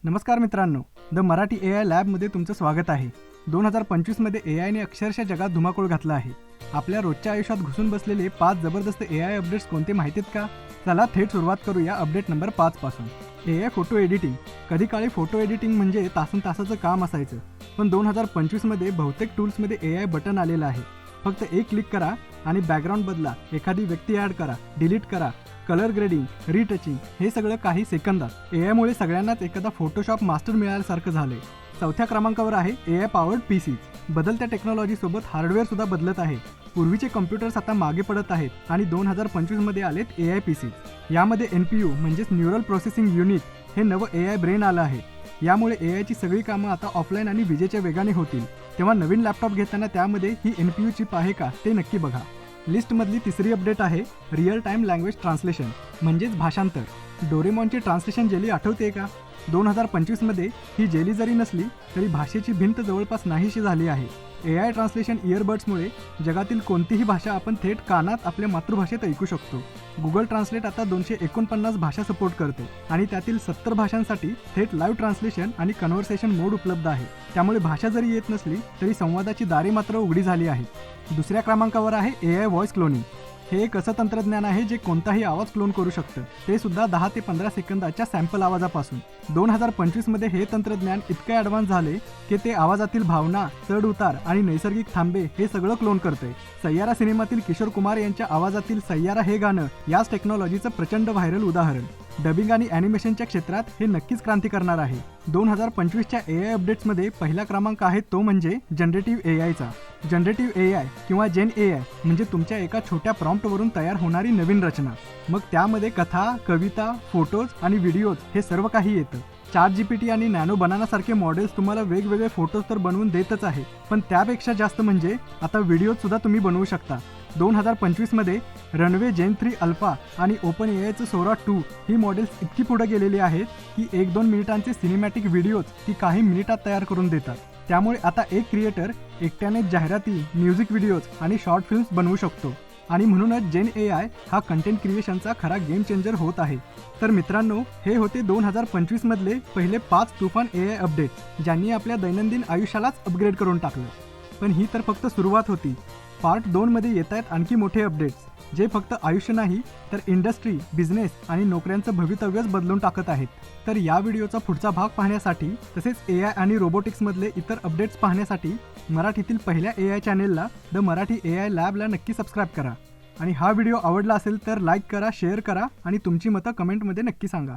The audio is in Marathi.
नमस्कार मित्रांनो, द मराठी AI लॅबमध्ये तुमचं स्वागत आहे. 2025मध्ये AIने अक्षरशः जगात धुमाकूळ घातला आहे. आपल्या रोजच्या आयुष्यात घुसून बसलेले 5 जबरदस्त AI अपडेट्स कोणते माहितीत का? चला थेट सुरुवात करूया अपडेट नंबर 5 पासून. AI photo editing. कधी काळी फोटो एडिटिंग म्हणजे तासंतासाचं काम असायचं, पण 2025मध्ये बहुतेक टूल्समध्ये AI बटन आलेलं आहे. फक्त एक क्लिक करा आणि बॅकग्राऊंड बदला, एखादी व्यक्ती ॲड करा, डिलीट करा, कलर ग्रेडिंग, रिटचिंग, हे सगळं काही सेकंदात. AIमुळे सगळ्यांनाच एखादा फोटोशॉप मास्टर मिळाल्यासारखं झालंय. चौथ्या क्रमांकावर आहे AI पॉवर्ड PCs. बदलत्या टेक्नॉलॉजीसोबत हार्डवेअर सुद्धा बदलत आहे. पूर्वीचे कम्प्युटर्स आता मागे पडत आहेत आणि 2025मध्ये आलेत AI PCs. यामध्ये NPU म्हणजेच न्यूरल प्रोसेसिंग युनिट हे नवं AI ब्रेन आलं आहे. यामुळे AIची सगळी कामं आता ऑफलाईन आणि विजेच्या वेगाने होतील. तेव्हा नवीन लॅपटॉप घेताना त्यामध्ये ही NPU चिप आहे का ते नक्की बघा. लिस्टमधली तिसरी अपडेट आहे रिअल टाईम लँग्वेज ट्रान्सलेशन म्हणजेच भाषांतर. डोरेमॉनची ट्रान्सलेशन जेली आठवते का? 2025मध्ये ही जेली जरी नसली तरी भाषेची भिंत जवळपास नाहीशी झाली आहे. AI ट्रान्सलेशन इयरबड्समुळे जगातील कोणतीही भाषा आपण थेट कानात आपल्या मातृभाषेत ऐकू शकतो. गुगल ट्रान्सलेट आता 249 भाषा सपोर्ट करते आणि त्यातील 70 भाषांसाठी थेट लाईव्ह ट्रान्सलेशन आणि कन्व्हर्सेशन मोड उपलब्ध आहे. त्यामुळे भाषा जरी येत नसली तरी संवादाची दारे मात्र उघडी झाली आहेत. दुसऱ्या क्रमांकावर आहे AI व्हॉइस क्लोनिंग. हे एक असं तंत्रज्ञान आहे जे कोणताही आवाज क्लोन करू शकतं, ते सुद्धा 10 ते 15 सेकंदाच्या सॅम्पल आवाजापासून. 2025मध्ये हे तंत्रज्ञान इतकं ॲडव्हान्स झाले की ते आवाजातील भावना, चढ उतार आणि नैसर्गिक थांबे हे सगळं क्लोन करते. सय्यारा सिनेमातील किशोर कुमार यांच्या आवाजातील सय्यारा हे गाणं याच टेक्नॉलॉजीचं प्रचंड व्हायरल उदाहरण. डबिंग आणि ॲनिमेशनच्या क्षेत्रात हे नक्कीच क्रांती करणार आहे. 2025च्या AI अपडेट्समध्ये पहिला क्रमांक आहे तो म्हणजे जनरेटिव्ह AIचा. जनरेटिव्ह AI किंवा जेन AI म्हणजे तुमच्या एका छोट्या प्रॉम्प्टवरून तयार होणारी नवीन रचना. मग त्यामध्ये कथा, कविता, फोटोज आणि व्हिडिओज हे सर्व काही येतं. ChatGPT आणि नॅनो बनानासारखे मॉडेल्स तुम्हाला वेगवेगळे फोटोज तर बनवून देतच आहे, पण त्यापेक्षा जास्त म्हणजे आता व्हिडिओज सुद्धा तुम्ही बनवू शकता. 2025मध्ये रनवे जेन 3 अल्फा आणि ओपन AIचं सोरा 2 ही मॉडेल्स इतकी पुढे गेलेली आहेत की 1-2 मिनिटांचे सिनेमॅटिक व्हिडिओज ती काही मिनिटात तयार करून देतात. त्यामुळे आता एक क्रिएटर एकट्याने जाहिराती, म्युझिक व्हिडिओज आणि शॉर्ट फिल्म्स बनवू शकतो. आणि म्हणूनच जेन AI हा कंटेंट क्रिएशनचा खरा गेम चेंजर होत आहे. तर मित्रांनो, हे होते 2025मधले पहिले 5 तुफान AI अपडेट्स ज्यांनी आपल्या दैनंदिन आयुष्यालाच अपग्रेड करून टाकलं. पण ही तर फक्त सुरुवात होती. पार्ट 2मध्ये येत आहेत आणखी मोठे अपडेट्स जे फक्त आयुष्य नाही तर इंडस्ट्री, बिझनेस आणि नोकऱ्यांचं भवितव्यच बदलून टाकत आहेत. तर या व्हिडिओचा पुढचा भाग पाहण्यासाठी तसेच AI आणि रोबोटिक्समधले इतर अपडेट्स पाहण्यासाठी मराठीतील पहिल्या AI चॅनेलला द मराठी AI लॅबला नक्की सबस्क्राईब करा. आणि हा व्हिडिओ आवडला असेल तर लाईक करा, शेअर करा आणि तुमची मतं कमेंटमध्ये नक्की सांगा.